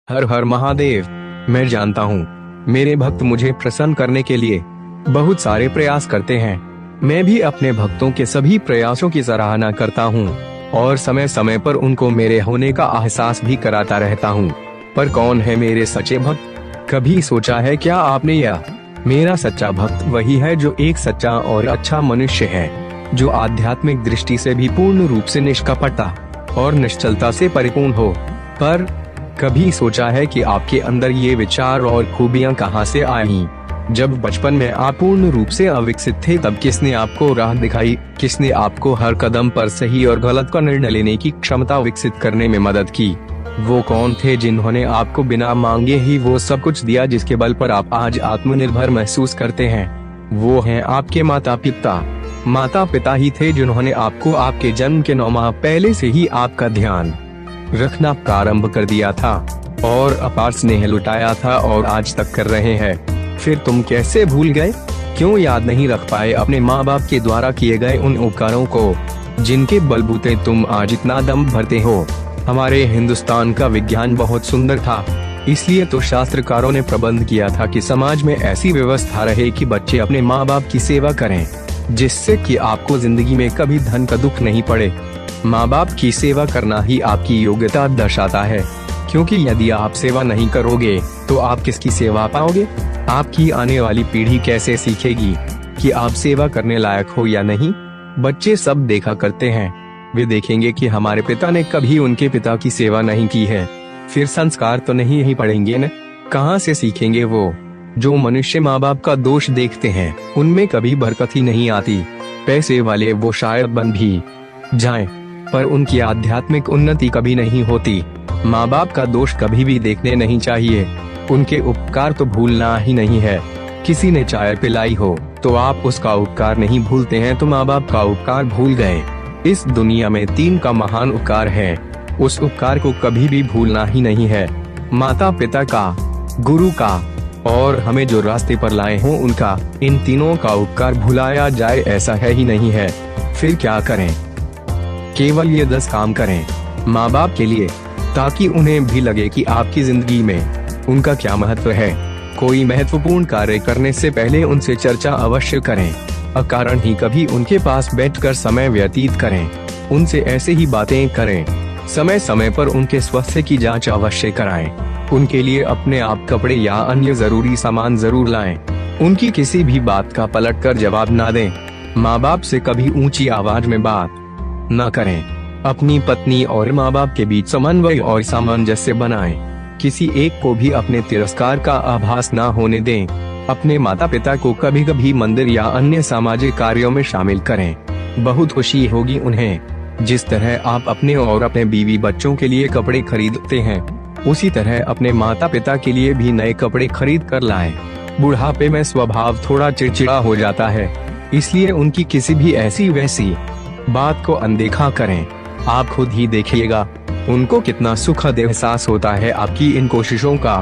हर हर महादेव। मैं जानता हूँ मेरे भक्त मुझे प्रसन्न करने के लिए बहुत सारे प्रयास करते हैं। मैं भी अपने भक्तों के सभी प्रयासों की सराहना करता हूँ और समय समय पर उनको मेरे होने का एहसास भी कराता रहता हूँ। पर कौन है मेरे सच्चे भक्त? कभी सोचा है क्या आपने? यह मेरा सच्चा भक्त वही है जो एक सच्चा और अच्छा मनुष्य है, जो आध्यात्मिक दृष्टि से भी पूर्ण रूप से निष्कपटता और निश्चलता से परिपूर्ण हो। पर कभी सोचा है कि आपके अंदर ये विचार और खूबियां कहां से आई? जब बचपन में आप पूर्ण रूप से अविकसित थे तब किसने आपको राह दिखाई? किसने आपको हर कदम पर सही और गलत का निर्णय लेने की क्षमता विकसित करने में मदद की? वो कौन थे जिन्होंने आपको बिना मांगे ही वो सब कुछ दिया जिसके बल पर आप आज आत्मनिर्भर महसूस करते हैं? वो हैं आपके माता पिता। माता पिता ही थे जिन्होंने आपको आपके जन्म के 9 माह पहले से ही आपका ध्यान रखना प्रारंभ कर दिया था और अपार स्नेह लुटाया था और आज तक कर रहे हैं। फिर तुम कैसे भूल गए? क्यों याद नहीं रख पाए अपने माँ बाप के द्वारा किए गए उन उपकारों को जिनके बलबूते तुम आज इतना दम भरते हो? हमारे हिंदुस्तान का विज्ञान बहुत सुंदर था, इसलिए तो शास्त्रकारों ने प्रबंध किया था कि समाज में ऐसी व्यवस्था रहे कि बच्चे अपने माँ बाप की सेवा करें, जिससे कि आपको जिंदगी में कभी धन का दुख नहीं पड़े। माँ बाप की सेवा करना ही आपकी योग्यता दर्शाता है, क्योंकि यदि आप सेवा नहीं करोगे तो आप किसकी सेवा पाओगे? आपकी आने वाली पीढ़ी कैसे सीखेगी कि आप सेवा करने लायक हो या नहीं? बच्चे सब देखा करते हैं, वे देखेंगे कि हमारे पिता ने कभी उनके पिता की सेवा नहीं की है, फिर संस्कार तो नहीं ही पड़ेंगे न? कहाँ से सीखेंगे वो? जो मनुष्य माँ बाप का दोष देखते हैं उनमें कभी बरकत ही नहीं आती। पैसे वाले वो शायद बन भी जाएं, पर उनकी आध्यात्मिक उन्नति कभी नहीं होती। माँ बाप का दोष कभी भी देखने नहीं चाहिए, उनके उपकार तो भूलना ही नहीं है। किसी ने चाय पिलाई हो तो आप उसका उपकार नहीं भूलते हैं, तो माँ बाप का उपकार भूल गए। इस दुनिया में 3 का महान उपकार है, उस उपकार को कभी भी भूलना ही नहीं है। माता पिता का, गुरु का और हमें जो रास्ते पर लाए हों उनका। इन तीनों का उपकार भुलाया जाए ऐसा है ही नहीं है। फिर क्या करें? केवल ये 10 काम करें माँ बाप के लिए, ताकि उन्हें भी लगे कि आपकी जिंदगी में उनका क्या महत्व है। कोई महत्वपूर्ण कार्य करने से पहले उनसे चर्चा अवश्य करें, अकारण ही कभी उनके पास बैठकर समय व्यतीत करें। उनसे ऐसे ही बातें करें। समय समय पर उनके स्वास्थ्य की जांच अवश्य कराएं। उनके लिए अपने आप कपड़े या अन्य जरूरी सामान जरूर लाएं। उनकी किसी भी बात का पलट कर जवाब ना दें। माँ बाप से कभी ऊंची आवाज में बात न करें। अपनी पत्नी और माँ बाप के बीच समन्वय और सामंजस्य बनाएं। किसी एक को भी अपने तिरस्कार का आभास न होने दें। अपने माता पिता को कभी कभी मंदिर या अन्य सामाजिक कार्यों में शामिल करें। बहुत खुशी होगी उन्हें। जिस तरह आप अपने और अपने बीवी बच्चों के लिए कपड़े खरीदते हैं, उसी तरह अपने माता पिता के लिए भी नए कपड़े खरीद कर लाएं। बुढ़ापे में स्वभाव थोड़ा चिड़चिड़ा हो जाता है, इसलिए उनकी किसी भी ऐसी वैसी बात को अनदेखा करें। आप खुद ही देखिएगा उनको कितना सुखद एहसास होता है आपकी इन कोशिशों का।